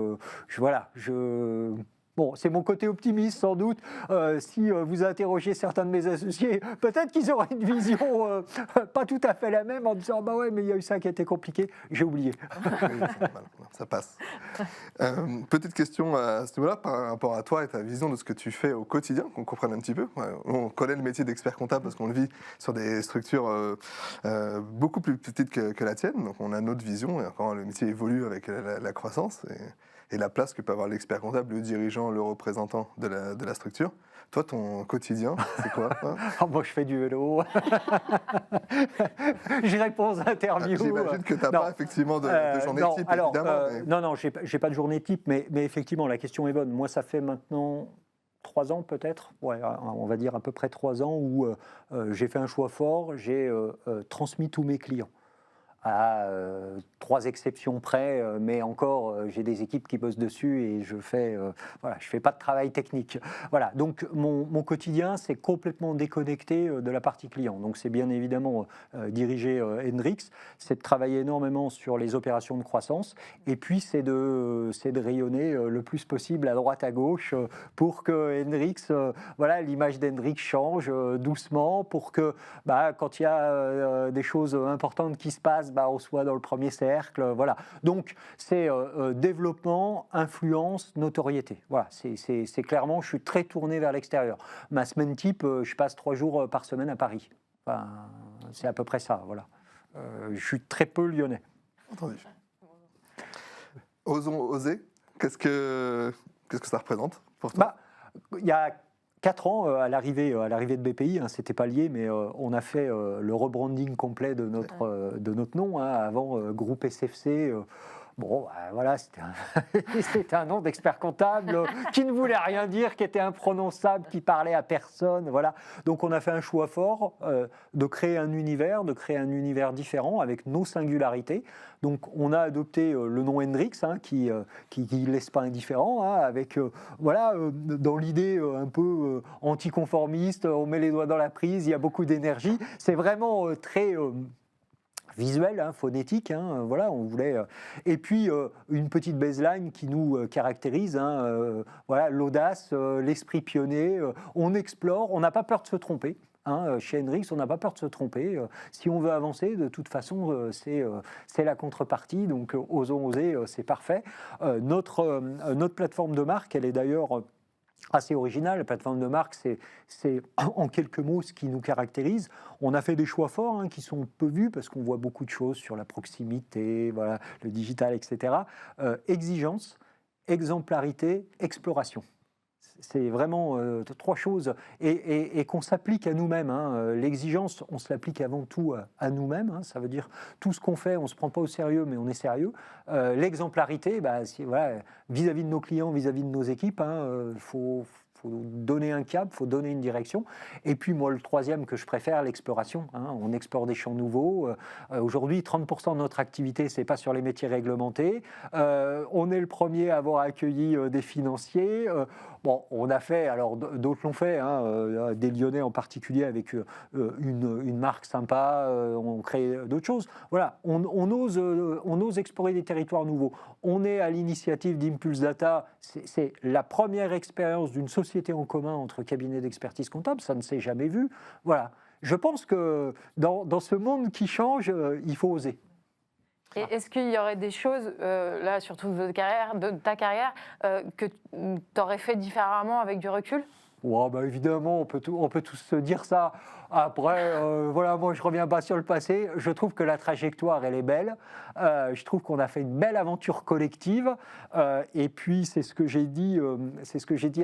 bon, c'est mon côté optimiste sans doute. Si vous interrogez certains de mes associés, peut-être qu'ils auraient une vision pas tout à fait la même en disant bah ouais, mais il y a eu ça qui a été compliqué. J'ai oublié. Oui, ça passe. Petite question à ce niveau-là par rapport à toi et ta vision de ce que tu fais au quotidien, qu'on comprenne un petit peu. On connaît le métier d'expert comptable parce qu'on le vit sur des structures beaucoup plus petites que la tienne. Donc on a notre vision et encore le métier évolue avec la croissance. Et la place que peut avoir l'expert comptable, le dirigeant, le représentant de la structure. Toi, ton quotidien, c'est quoi hein? Moi, je fais du vélo. Je réponds aux interviews. J'imagine que tu n'as pas effectivement de journée type, alors, évidemment. Non, je n'ai pas de journée type, mais effectivement, la question est bonne. Moi, ça fait maintenant 3 ans peut-être, ouais, on va dire à peu près 3 ans, où j'ai fait un choix fort, j'ai transmis tous mes clients. À 3 exceptions près, mais encore, j'ai des équipes qui bossent dessus et je fais pas de travail technique. Voilà, donc mon quotidien, c'est complètement déconnecté de la partie client. Donc c'est bien évidemment diriger Hendrix, c'est de travailler énormément sur les opérations de croissance et puis c'est de rayonner le plus possible à droite à gauche pour que Hendrix, l'image d'Hendrix change doucement pour que quand il y a des choses importantes qui se passent, on soit dans le premier cercle, voilà. Donc c'est développement, influence, notoriété. Voilà, c'est clairement, je suis très tourné vers l'extérieur. Ma semaine type, je passe 3 jours par semaine à Paris. Enfin, c'est à peu près ça, voilà. Je suis très peu lyonnais. Entendu. Osons oser. Qu'est-ce que ça représente pour toi? Il y a 4 ans, à l'arrivée de BPI, c'était pas lié, mais on a fait le rebranding complet de notre nom. Avant, groupe SFC. C'était un nom d'expert comptable qui ne voulait rien dire, qui était imprononçable, qui parlait à personne. Voilà. Donc on a fait un choix fort de créer un univers différent avec nos singularités. Donc on a adopté le nom Hendrix, qui ne laisse pas indifférent, avec dans l'idée un peu anticonformiste, on met les doigts dans la prise, il y a beaucoup d'énergie. C'est vraiment très visuel, phonétique, on voulait. Et puis une petite baseline qui nous caractérise, l'audace, l'esprit pionnier. On explore, on n'a pas peur de se tromper. Chez Hendrix, on n'a pas peur de se tromper. Si on veut avancer, de toute façon, c'est la contrepartie. Donc, osons oser, c'est parfait. Notre plateforme de marque, elle est d'ailleurs assez originale. La plateforme de marque, c'est en quelques mots ce qui nous caractérise. On a fait des choix forts qui sont peu vus parce qu'on voit beaucoup de choses sur la proximité, le digital, etc. Exigence, exemplarité, exploration. C'est vraiment 3 choses et qu'on s'applique à nous-mêmes. L'exigence, on se l'applique avant tout à nous-mêmes. Ça veut dire tout ce qu'on fait, on ne se prend pas au sérieux, mais on est sérieux. L'exemplarité, vis-à-vis de nos clients, vis-à-vis de nos équipes, faut donner un cap, il faut donner une direction. Et puis moi, le 3e que je préfère, l'exploration. On explore des champs nouveaux. Aujourd'hui, 30% de notre activité, ce n'est pas sur les métiers réglementés. On est le premier à avoir accueilli des financiers. On a fait, alors d'autres l'ont fait, des Lyonnais en particulier avec une marque sympa, on crée d'autres choses. Voilà, on ose explorer des territoires nouveaux. On est à l'initiative d'Impulse Data, c'est la première expérience d'une société en commun entre cabinets d'expertise comptable, ça ne s'est jamais vu. Voilà, je pense que dans ce monde qui change, il faut oser. Et est-ce qu'il y aurait des choses, là, surtout de ta carrière, que tu aurais fait différemment avec du recul ? Évidemment, on peut tous se dire ça. Après, moi je reviens pas sur le passé. Je trouve que la trajectoire, elle est belle. Je trouve qu'on a fait une belle aventure collective. Et puis, c'est ce que j'ai dit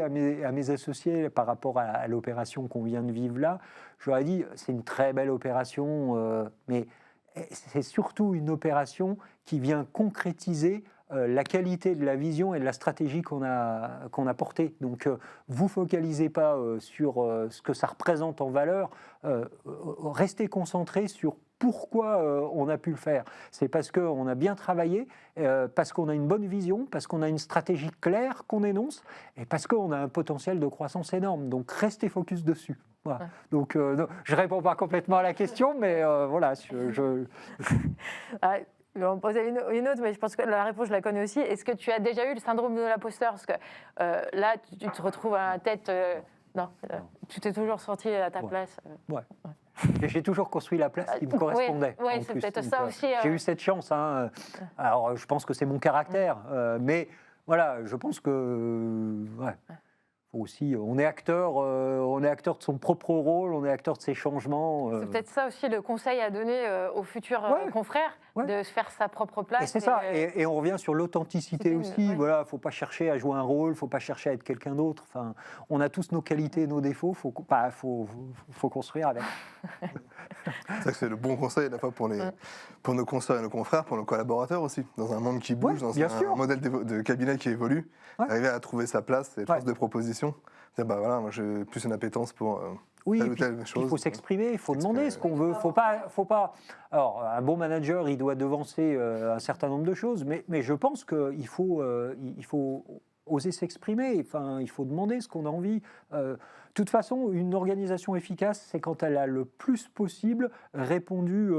à mes associés par rapport à l'opération qu'on vient de vivre là. Je leur ai dit, c'est une très belle opération, mais c'est surtout une opération qui vient concrétiser la qualité de la vision et de la stratégie qu'on a portée. Donc, vous focalisez pas sur ce que ça représente en valeur, restez concentrés sur pourquoi on a pu le faire. C'est parce qu'on a bien travaillé, parce qu'on a une bonne vision, parce qu'on a une stratégie claire qu'on énonce, et parce qu'on a un potentiel de croissance énorme. Donc, restez focus dessus. Voilà. Ouais. Donc, non, je ne réponds pas complètement à la question, mais voilà. Ah, je vais en poser une autre, mais je pense que la réponse, je la connais aussi. Est-ce que tu as déjà eu le syndrome de l'imposteur? Parce que là, tu te retrouves à la tête. Non, tu t'es toujours senti à ta place. Ouais. J'ai toujours construit la place qui me correspondait. Oui, en c'est plus. peut-être Donc, ça aussi. J'ai eu cette chance. Hein. Alors, je pense que c'est mon caractère. Mais voilà, je pense que. Ouais. Aussi, on est acteur de son propre rôle, on est acteur de ses changements. C'est peut-être ça aussi le conseil à donner aux futurs confrères, de se faire sa propre place. Et c'est ça, et on revient sur l'authenticité aussi. Ouais. Voilà, faut pas chercher à jouer un rôle, faut pas chercher à être quelqu'un d'autre. Enfin, on a tous nos qualités, nos défauts. Faut construire avec. C'est ça que c'est le bon conseil à la fois pour nos consoeurs et nos confrères, pour nos collaborateurs aussi. Dans un monde qui bouge, dans un modèle de cabinet qui évolue, arriver à trouver sa place et force de proposition. Dire, bah voilà, moi j'ai plus une appétence pour telle ou telle chose. Il faut s'exprimer, il faut demander ce qu'on veut. Faut pas. Alors, un bon manager, il doit devancer un certain nombre de choses, mais je pense qu'il faut oser s'exprimer. Enfin, il faut demander ce qu'on a envie. De toute façon, une organisation efficace, c'est quand elle a le plus possible répondu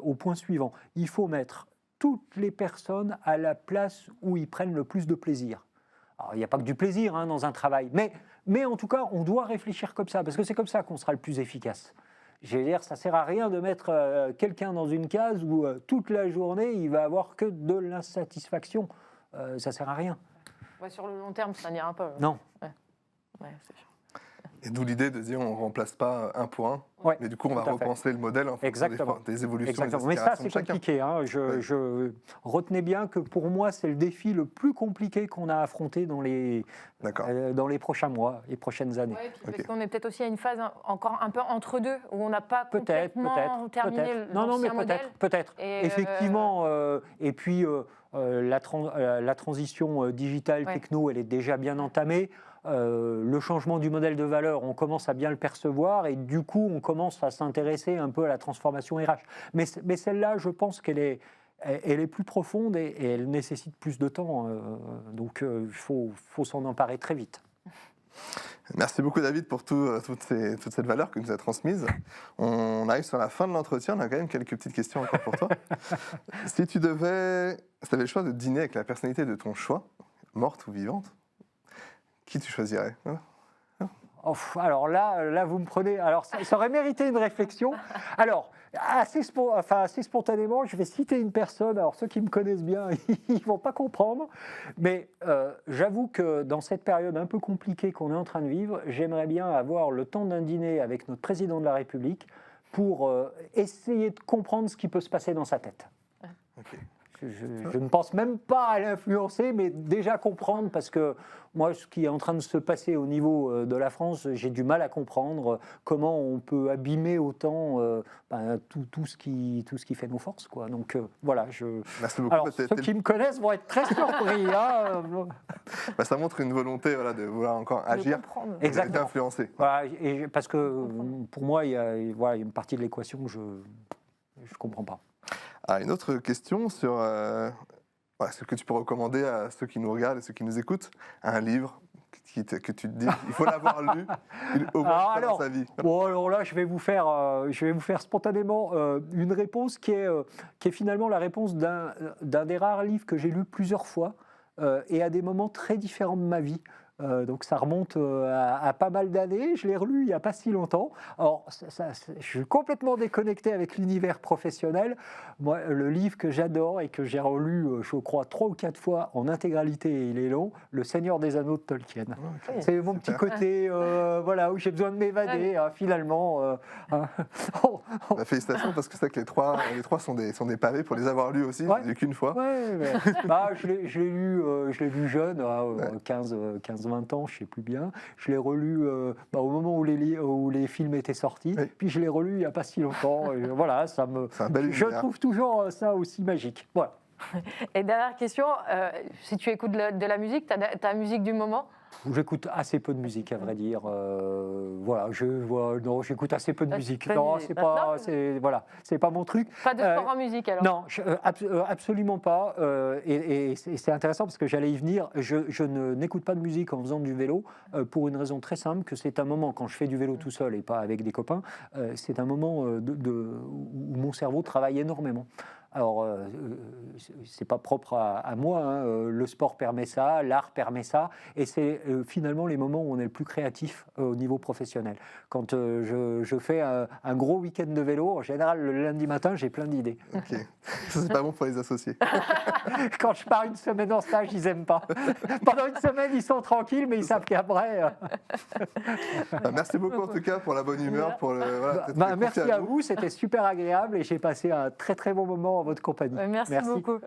au point suivant. Il faut mettre toutes les personnes à la place où ils prennent le plus de plaisir. Alors, il n'y a pas que du plaisir dans un travail, mais en tout cas, on doit réfléchir comme ça, parce que c'est comme ça qu'on sera le plus efficace. Je veux dire, ça ne sert à rien de mettre quelqu'un dans une case où toute la journée, il va avoir que de l'insatisfaction. Ça ne sert à rien. Ouais, sur le long terme, ça n'ira pas. Non. Ouais, c'est sûr. Et d'où l'idée de dire on ne remplace pas un pour un, mais du coup on va repenser le modèle en fonction des évolutions. Exactement. Mais ça, c'est compliqué. Retenez bien que pour moi, c'est le défi le plus compliqué qu'on a affronté dans les prochains mois, les prochaines années. Ouais, parce qu'on est peut-être aussi à une phase encore un peu entre deux, où on n'a pas complètement terminé l'ancien modèle. Peut-être. Effectivement. Et puis, la transition digitale, techno, elle est déjà bien entamée. Le changement du modèle de valeur, on commence à bien le percevoir et du coup, on commence à s'intéresser un peu à la transformation RH. Mais celle-là, je pense qu'elle est plus profonde et elle nécessite plus de temps. Donc, il faut s'en emparer très vite. Merci beaucoup David pour toute cette valeur que tu nous as transmise. On arrive sur la fin de l'entretien, on a quand même quelques petites questions encore pour toi. Si tu avais le choix de dîner avec la personnalité de ton choix, morte ou vivante, qui tu choisirais? Alors là, vous me prenez. Alors, ça aurait mérité une réflexion. Alors, assez spontanément, je vais citer une personne. Alors, ceux qui me connaissent bien, ils ne vont pas comprendre. Mais j'avoue que dans cette période un peu compliquée qu'on est en train de vivre, j'aimerais bien avoir le temps d'un dîner avec notre président de la République pour essayer de comprendre ce qui peut se passer dans sa tête. Okay. Je ne pense même pas à l'influencer, mais déjà comprendre, parce que moi, ce qui est en train de se passer au niveau de la France, j'ai du mal à comprendre comment on peut abîmer autant tout ce qui fait nos forces, quoi. Donc voilà. Merci beaucoup. Alors, ceux qui me connaissent vont être très surpris. Ça montre une volonté de vouloir encore agir et d'influencer. Voilà, parce que pour moi, il y a une partie de l'équation que je ne comprends pas. Une autre question sur ce que tu peux recommander à ceux qui nous regardent et ceux qui nous écoutent, un livre que tu te dis il faut l'avoir lu au moins dans sa vie. Bon, alors là, je vais vous faire spontanément une réponse qui est finalement la réponse d'un des rares livres que j'ai lu plusieurs fois et à des moments très différents de ma vie. Donc ça remonte à pas mal d'années, je l'ai relu il n'y a pas si longtemps. Alors je suis complètement déconnecté avec l'univers professionnel. Moi, le livre que j'adore et que j'ai relu, je crois, 3 ou 4 fois en intégralité, et il est long, Le Seigneur des Anneaux de Tolkien. Okay, c'est mon petit côté où j'ai besoin de m'évader, finalement. Félicitations, parce que c'est que les trois sont des pavés pour les avoir lus aussi, je l'ai lu qu'une fois. Je l'ai lu jeune, 15-20 ans, je ne sais plus bien. Je l'ai relu au moment où les films étaient sortis, puis je l'ai relu il n'y a pas si longtemps. Et voilà, je trouve toujours ça aussi magique. Voilà. Et dernière question, si tu écoutes de la musique, ta musique du moment? J'écoute assez peu de musique, à vrai dire. Voilà, non, j'écoute assez peu de musique. Non, c'est pas mon truc. Pas de sport en musique alors? Non, absolument pas. Et c'est intéressant parce que j'allais y venir. Je n'écoute pas de musique en faisant du vélo pour une raison très simple, que c'est un moment, quand je fais du vélo tout seul et pas avec des copains, c'est un moment où mon cerveau travaille énormément. Alors, c'est pas propre à moi, hein. Le sport permet ça, l'art permet ça, et c'est finalement les moments où on est le plus créatif au niveau professionnel. Quand je fais un gros week-end de vélo, en général, le lundi matin, j'ai plein d'idées. Ok, ça c'est pas bon pour les associés. Quand je pars une semaine en stage, ils aiment pas. Pendant une semaine, ils sont tranquilles, mais ils savent qu'après... Merci beaucoup en tout cas pour la bonne humeur. Merci à vous, c'était super agréable et j'ai passé un très très bon moment en votre compagnie. Merci beaucoup.